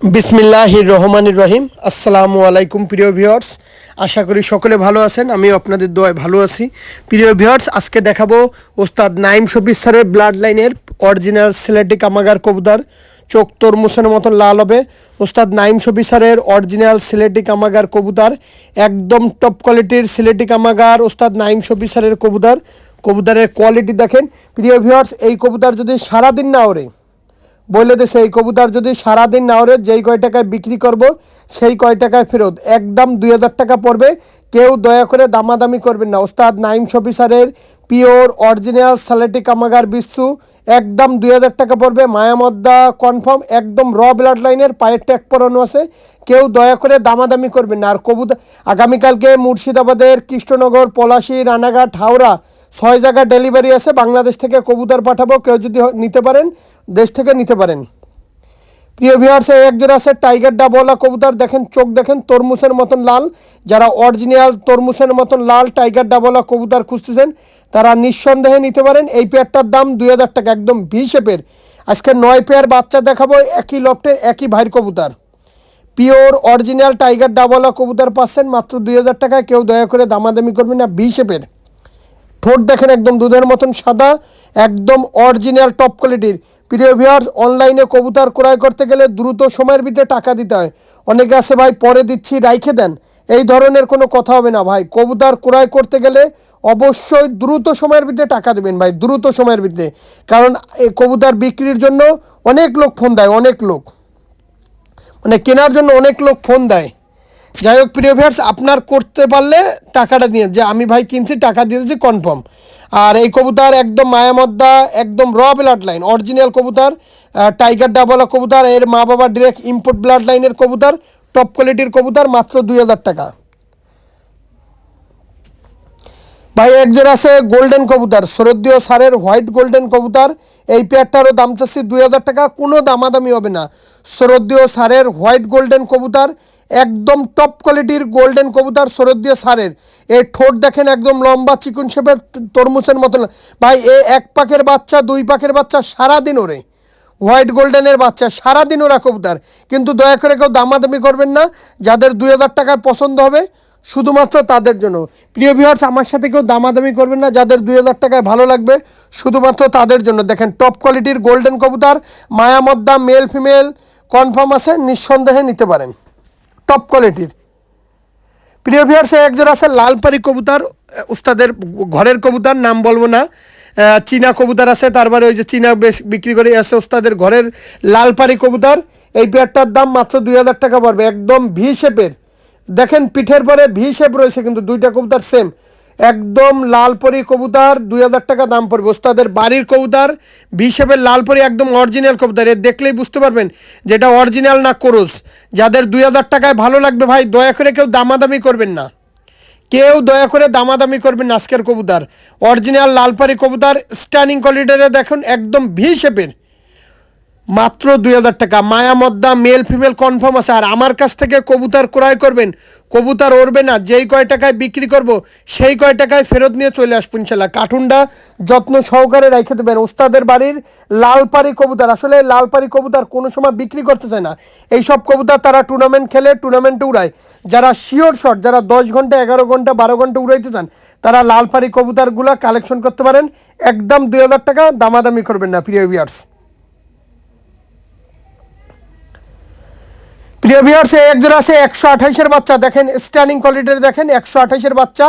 বিসমিল্লাহির রহমানির রহিম। আসসালামু আলাইকুম প্রিয় ভিউয়ার্স, আশা করি সকলে ভালো আছেন। আমিও আপনাদের দোয়ায় ভালো আছি। প্রিয় ভিউয়ার্স, আজকে দেখাবো ওস্তাদ নাইম শফি স্যারের ব্লাড লাইনের অরিজিনাল সিলেটি কামাগার কবুতর। চোখ তরমুজের মতন লাল হবে। ওস্তাদ নাইম শফি স্যারের অরিজিনাল সিলেটি কামাগার কবুতর, একদম টপ কোয়ালিটির সিলেটি কামাগার ওস্তাদ নাইম শফি স্যারের কবুতর। কবুতরের কোয়ালিটি দেখেন প্রিয় ভিউয়ার্স। এই কবুতর যদি সারাদিন না ওড়ে, বলে দেশে এই কবুতর যদি সারাদিন না ওরে, যেই কয় টাকায় বিক্রি করব সেই কয় টাকায় ফেরত, একদম 2000 টাকা পড়বে। কেউ দয়া করে দামাদামি করবেন না। ওস্তাদ নাইম শফি স্যারের পিওর অরিজিনাল সালেটি কামাগার বিশ্বু, একদম 2000 টাকা পড়বে। মায়ামদ্দা কনফার্ম, একদম র ব্লাড লাইনের, পায়ের ট্যাগ পরানো আছে। কেউ দয়া করে দামাদামি করবেন না। আর কবুতর আগামীকালকে মুর্শিদাবাদের কৃষ্ণনগর, পলাশী, রানাঘাট, হাওড়া 6 জায়গা ডেলিভারি আছে। বাংলাদেশ থেকে কবুতর পাঠাবো, কেউ যদি নিতে পারেন দেশ থেকে নিতে পারেন। প্রিয় ভিউয়ার্স, এক জোড়া আছে টাইগার ডাবলা কবুতর। দেখেন চোখ দেখেন তরমুজের মতন লাল। যারা অরিজিনাল তরমুজের মতন লাল টাইগার ডাবলা কবুতর খুঁজতেছেন তারা নিঃসন্দেহে নিতে পারেন। এই পেয়ারটার দাম 2000 টাকা, একদম ভি শেপের। আজকে 9 পেয়ার বাচ্চা দেখাবো, একই লফটের একই ভাইয়ের কবুতর। পিওর অরিজিনাল টাইগার ডাবলা কবুতর পাচ্ছেন মাত্র 2000 টাকায়। কেউ দয়া করে দামাদামি করবেন না। ভি শেপের ঠোঁট দেখেন একদম দুধের মতন সাদা, একদম অরিজিনাল টপ কোয়ালিটির। প্রিয় ভিউয়ার্স, অনলাইনে কবুতর ক্রয় করতে গেলে দ্রুত সময়ের ভিতরে টাকা দিতে হয়। অনেকে আছে ভাই পরে দিচ্ছি রাইখে দেন, এই ধরনের কোনো কথা হবে না ভাই। কবুতর ক্রয় করতে গেলে অবশ্যই দ্রুত সময়ের ভিতরে টাকা দেবেন ভাই, দ্রুত সময়ের ভিতরে। কারণ এই কবুতর বিক্রির জন্য অনেক লোক ফোন দেয়, অনেক লোক মানে কেনার জন্য অনেক লোক ফোন দেয়। যাই হোক প্রিয় ভিউয়ার্স, আপনার করতে পারলে টাকাটা দিয়ে যে আমি ভাই কিনছি, টাকা দিয়েছি কনফার্ম। আর এই কবুতর একদম মায়ামদ্দা, একদম র ব্লাড লাইন অরিজিনাল কবুতর, টাইগার ডাবলা কবুতর। এর মা বাবা ডিরেক্ট ইম্পোর্ট ব্লাড লাইনের কবুতর, টপ কোয়ালিটির কবুতর, মাত্র 2000 টাকা। ভাই এক জোড়া আছে গোল্ডেন কবুতর, শরদীয় সারের হোয়াইট গোল্ডেন কবুতর। এই পেয়ারটারও দাম চাচ্ছি 2000 টাকা, কোনো দামাদামি হবে না। শরদীয় সারের হোয়াইট গোল্ডেন কবুতর, একদম টপ কোয়ালিটির গোল্ডেন কবুতর শরদীয় সারের। এই ঠোঁট দেখেন একদম লম্বা চিকুন শেপের তরমুজের মতন। ভাই এ এক পাখের বাচ্চা, 2 পাখের বাচ্চা সারাদিন ওরে, হোয়াইট গোল্ডেনের বাচ্চা সারাদিন ওরা কবুতর। কিন্তু দয়া করে কেউ দামাদামি করবেন না। যাদের 2000 টাকায় পছন্দ হবে শুধুমাত্র তাদের জন্য। প্রিয় ভিউয়ার্স, আমার সাথে কেউ দামাদামি করবেন না। যাদের 2000 টাকায় ভালো লাগবে শুধুমাত্র তাদের জন্য। দেখেন টপ কোয়ালিটির গোল্ডেন কবুতর, মায়ামদ্দা মেল ফিমেল কনফার্ম আছে, নিঃসন্দেহে নিতে পারেন, টপ কোয়ালিটির। প্রিয় ভিউয়ার্স, এক জোড়া আছে লালপারি কবুতর, উস্তাদের ঘরের কবুতর, নাম বলবো না। চীনা কবুতর আছে, তারপরে ওই যে চীনা বেশ বিক্রি করে আছে উস্তাদের ঘরের লালপারি কবুতর। এই পেয়ারটার দাম মাত্র 2000 টাকা পড়বে, একদম ভি শেপের। দেখেন পিঠের পরে ভি শেপ রয়েছে, কিন্তু দুইটা কবুতর সেম, একদম লালপরি কবুতর। 2000 টাকা দাম পড়বে। ওস্তাদের বাড়ির কবুতর, ভি শেপের লালপরি, একদম অরিজিনাল কবুতর। এর দেখলেই বুঝতে পারবেন যেটা অরিজিনাল না ক্রস। যাদের 2000 টাকায় ভালো লাগবে ভাই দয়া করে কেউ দামাদামি করবেন না, কেউ দয়া করে দামাদামি করবেন না। আজকের কবুতর অরিজিনাল লালপারি কবুতর, স্ট্যান্ডিং কোয়ালিটিতে দেখুন একদম ভি শেপের, মাত্র 2000 টাকা। মায়ামদ্দা মেল ফিমেল কনফার্ম আছে। আর আমার কাছ থেকে কবুতর ক্রয় করবেন, কবুতর ওড়বে না, যেই কয় টাকায় বিক্রি করব সেই কয় টাকায় ফেরত নিয়ে চলে আসবো ইনশাল্লাহ। কার্টুনটা যত্ন সহকারে রেখে দেবেন। ওস্তাদের বাড়ির লালপারি কবুতর, আসলে লালপারি কবুতর কোনো সময় বিক্রি করতে চায় না। এই সব কবুতর তারা টুর্নামেন্ট খেলে, টুর্নামেন্টে উড়ায়। যারা শিওর শট, যারা 10 ঘন্টা 11 ঘন্টা 12 ঘন্টা উড়াইতে চান তারা লালপারি কবুতরগুলো কালেকশন করতে পারেন। একদম 2000 টাকা, দামাদামি করবেন না প্রিয় ভিউয়ার্স। প্রিয় ভিউয়ার্স, এক জোড়া আছে 128-এর বাচ্চা। দেখেন স্ট্যান্ডিং কোয়ালিটির, দেখেন 128-এর বাচ্চা,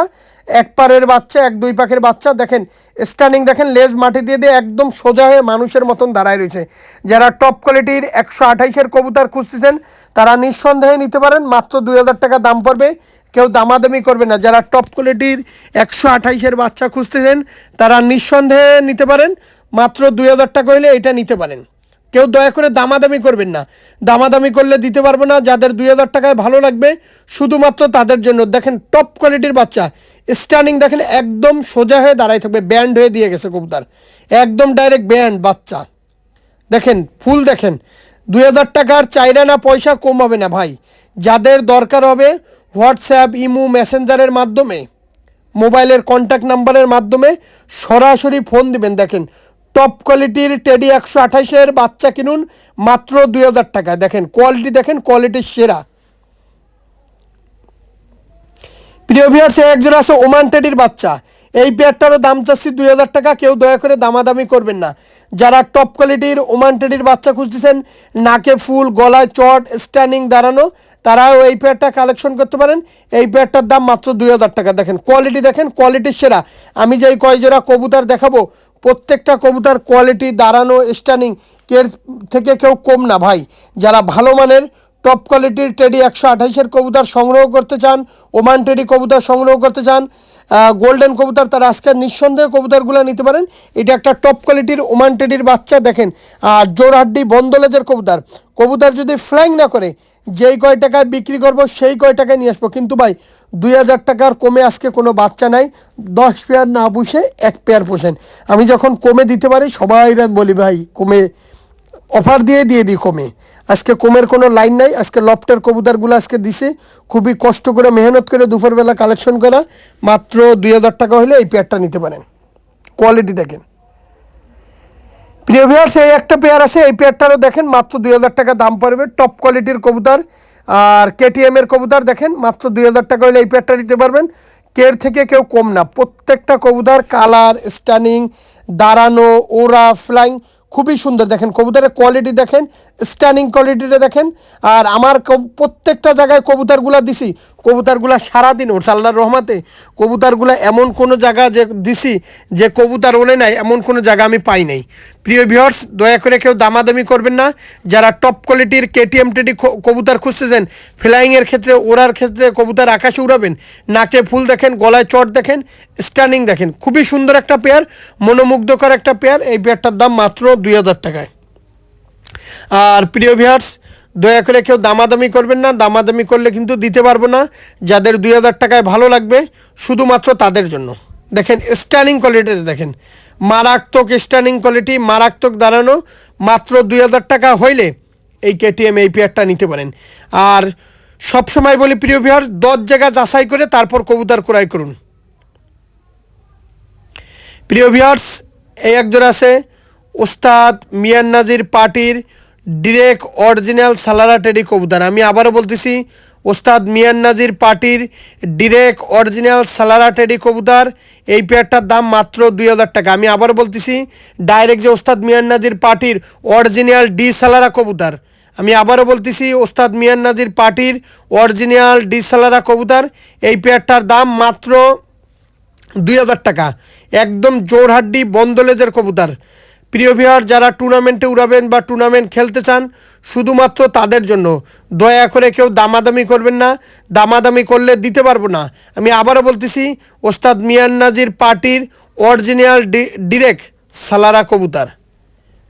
এক পারের বাচ্চা, 2 পাখের বাচ্চা। দেখেন স্ট্যান্ডিং, দেখেন লেজ মাটি দিয়ে দিয়ে একদম সোজা হয়ে মানুষের মতন দাঁড়ায় রয়েছে। যারা টপ কোয়ালিটির 128-এর কবুতর খুঁজতেছেন তারা নিঃসন্দেহে নিতে পারেন, মাত্র 2000 টাকা দাম পড়বে। কেউ দামাদামি করবে না। যারা টপ কোয়ালিটির 128-এর বাচ্চা খুঁজতেছেন তারা নিঃসন্দেহে নিতে পারেন, মাত্র 2000 টাকা হইলে এটা নিতে পারেন। কেউ দয়া করে দামাদামি করবেন না, দামাদামি করলে দিতে পারবো না। যাদের 2000 টাকায় ভালো লাগবে শুধুমাত্র তাদের জন্য। দেখেন টপ কোয়ালিটির বাচ্চা, স্ট্যান্ডিং দেখেন একদম সোজা হয়ে দাঁড়ায় থাকবে, ব্যান্ড হয়ে দিয়ে গেছে কবুতর, একদম ডাইরেক্ট ব্যান্ড বাচ্চা। দেখেন ফুল, দেখেন 2000 টাকার চাইলে না পয়সা কম হবে না ভাই। যাদের দরকার হবে হোয়াটসঅ্যাপ, ইমো, মেসেঞ্জারের মাধ্যমে, মোবাইলের কন্ট্যাক্ট নাম্বারের মাধ্যমে সরাসরি ফোন দিবেন। দেখেন টপ কোয়ালিটির টেডি 128-এর বাচ্চা কিনুন মাত্র 2000 টাকায়। দেখেন কোয়ালিটি, দেখেন কোয়ালিটির সেরা। প্রিয় ভিউয়ার্স, এক জোড়া আছে ওমান টেডির বাচ্চা। এই পেয়ারটারও দাম চাচ্ছি 2000 টাকা। কেউ দয়া করে দামাদামি করবেন না। যারা টপ কোয়ালিটির ওমান টেডির বাচ্চা খুঁজতেছেন, নাকে ফুল, গলায় চট, স্ট্যান্ডিং দাঁড়ানো, তারাও এই পেয়ারটা কালেকশন করতে পারেন। এই পেয়ারটার দাম মাত্র 2000 টাকা। দেখেন কোয়ালিটি, দেখেন কোয়ালিটির সেরা। আমি যেই কয় জোড়া কবুতর দেখাবো, প্রত্যেকটা কবুতর কোয়ালিটি, দাঁড়ানো, স্ট্যান্ডিং এর থেকে কেউ কম না ভাই। যারা ভালো মানের টপ কোয়ালিটির টেডি 128-এর কবুতর সংগ্রহ করতে চান, ওমান টেডি কবুতর সংগ্রহ করতে চান, গোল্ডেন কবুতর, তারা আজকে নিঃসন্দেহে কবুতরগুলো নিতে পারেন। এটা একটা টপ কোয়ালিটির ওমান টেডির বাচ্চা। দেখেন আর জোরহাড্ডি বন্দলেজের কবুতর। কবুতর যদি ফ্লাইং না করে, যেই কয় টাকায় বিক্রি করবো সেই কয় টাকায় নিয়ে আসবো। কিন্তু ভাই 2000 টাকার কমে আজকে কোনো বাচ্চা নাই। 10 পেয়ার না পুষে 1 পেয়ার পোষেন। আমি যখন কমে দিতে পারি সবাই বলি ভাই কমে অফার দিয়ে দিই কমে। আজকে কমের কোনো লাইন নাই। আজকে লফটের কবুতরগুলো আজকে দিছে, খুবই কষ্ট করে মেহনত করে দুপুরবেলা কালেকশন করা। মাত্র 2000 টাকা হলে এই পেয়ারটা নিতে পারেন। কোয়ালিটি দেখেন। প্রিয় ভিউয়ার্স, এই একটা পেয়ার আছে, এই পেয়ারটারও দেখেন মাত্র 2000 টাকা দাম পড়বে। টপ কোয়ালিটির কবুতর আর কেটিএমের কবুতর। দেখেন মাত্র 2000 টাকা হলে এই পেয়ারটা নিতে পারবেন। কের থেকে কেউ কম না। প্রত্যেকটা কবুতর কালার, স্ট্যান্ডিং, দাঁড়ানো, ওরা, ফ্লাইং খুবই সুন্দর। দেখেন কবুতরের কোয়ালিটি দেখেন, স্ট্যান্ডিং কোয়ালিটিটা দেখেন। আর আমার প্রত্যেকটা জায়গায় কবুতরগুলো দিছি, কবুতরগুলো সারাদিন ওর আল্লাহর রহমতে কবুতরগুলো এমন কোনো জায়গা যে দিছি যে কবুতর ওলে নাই, এমন কোনো জায়গা আমি পাই নাই। প্রিয় ভিউয়ার্স, দয়া করে কেউ দামাদামি করবেন না। যারা টপ কোয়ালিটির কেটিএম টেডি কবুতর খুঁজতেছেন, ফ্লাইংয়ের ক্ষেত্রে, ওড়ার ক্ষেত্রে কবুতর আকাশে উড়াবেন, নাকে ফুল দেখেন, গলায় চট দেখেন, স্ট্যান্ডিং দেখেন, খুবই সুন্দর একটা পেয়ার, মনোমুগ্ধকর একটা পেয়ার। এই পেয়ারটার দাম মাত্র 2000 টাকায়। আর প্রিয় ভিউয়ার্স, দয়া করে কেউ দামাদামি করবেন না। দামাদামি করলে কিন্তু দিতে পারবো না। যাদের 2000 টাকায় ভালো লাগবে শুধুমাত্র তাদের জন্য। দেখেন স্ট্যান্ডিং কোয়ালিটিতে দেখেন, মারাত্মক স্ট্যান্ডিং কোয়ালিটি, মারাত্মক দাঁড়ানো। মাত্র 2000 টাকা হইলে এই কেটিএম এই পেয়ারটা নিতে পারেন। আর সবসময় বলি প্রিয় ভিউয়ার্স, 10 জায়গা যাচাই করে তারপর কবুতর ক্রয় করুন। প্রিয় ভিউয়ার্স, এই একজন আছে ওস্তাদ মিয়ান নাজির পার্টির ডিরেক্ট অরিজিনাল সালারা টেডি কবুতর। আমি আবারও বলতেছি, ওস্তাদ মিয়ান নাজির পার্টির ডিরেক্ট অরিজিনাল সালারা টেডি কবুতর। এই পেয়ারটার দাম মাত্র 2000 টাকা। আমি আবারও বলতেছি, ডাইরেক্ট যে ওস্তাদ মিয়ান নাজির পার্টির অরিজিনাল ডি সালারা কবুতর। আমি আবারও বলতেছি, ওস্তাদ মিয়ান নাজির পার্টির অরিজিনাল ডি সালারা কবুতর। এই পেয়ারটার দাম মাত্র 2000 টাকা। একদম জোরহাড্ডি বন্দলেজের কবুতর। প্রিয় ভিউয়ার, যারা টুর্নামেন্টে উড়াবেন বা টুর্নামেন্ট খেলতে চান, শুধুমাত্র তাদের জন্য। দয়া করে কেউ দামাদামি করবেন না। দামাদামি করলে দিতে পারবো না। আমি আবারও বলতেছি, ওস্তাদ মিয়ান নাজির পার্টির অরিজিনাল ডিরেক্ট সালারা কবুতর,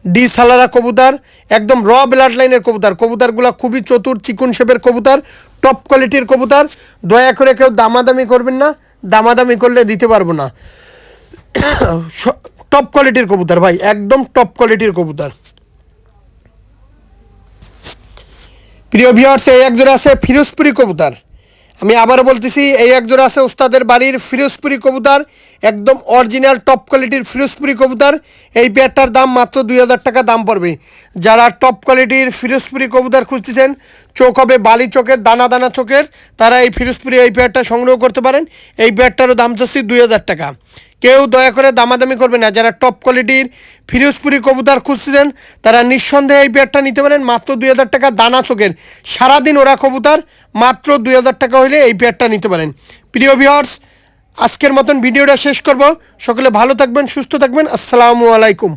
ডি সালারা কবুতর, একদম র ব্লাড লাইনের কবুতর। কবুতরগুলো খুবই চতুর, চিকুন শেপের কবুতর, টপ কোয়ালিটির কবুতর। দয়া করে কেউ দামাদামি করবেন না। দামাদামি করলে দিতে পারবো না। টপ কোয়ালিটির কবুতর ভাই, একদম টপ কোয়ালিটির কবুতর। প্রিয় ভিউয়ার্স, এই একজোড়া আছে ফিরোজপুরি কবুতর। আমি আবারও বলতেছি, এই একজোড়া আছে ওস্তাদের বাড়ির ফিরোজপুরি কবুতর, একদম অরিজিনাল টপ কোয়ালিটির ফিরোজপুরি কবুতর। এই পেয়ারটার দাম মাত্র 2000 টাকা দাম পড়বে। যারা টপ কোয়ালিটির ফিরোজপুরি কবুতর খুঁজতেছেন, চোখ হবে বালি চোখের, দানা দানা চোখের, তারা এই ফিরোজপুরি এই পেয়ারটা সংগ্রহ করতে পারেন। এই পেয়ারটারও দাম চাচ্ছি 2000 টাকা। কেউ দয়া করে দামাদামি করবে না। যারা টপ কোয়ালিটির ফিরোজপুরি কবুতর খুঁজছেন, তারা নিঃসন্দেহে এই পেয়ারটা নিতে পারেন। মাত্র 2000 টাকা, দানা চোখের, সারাদিন ওরা কবুতর। মাত্র 2000 টাকা হলে এই পেয়ারটা নিতে পারেন। প্রিয় ভিউয়ার্স, আজকের মতন ভিডিওটা শেষ করব। সকলে ভালো থাকবেন, সুস্থ থাকবেন। আসসালামু আলাইকুম।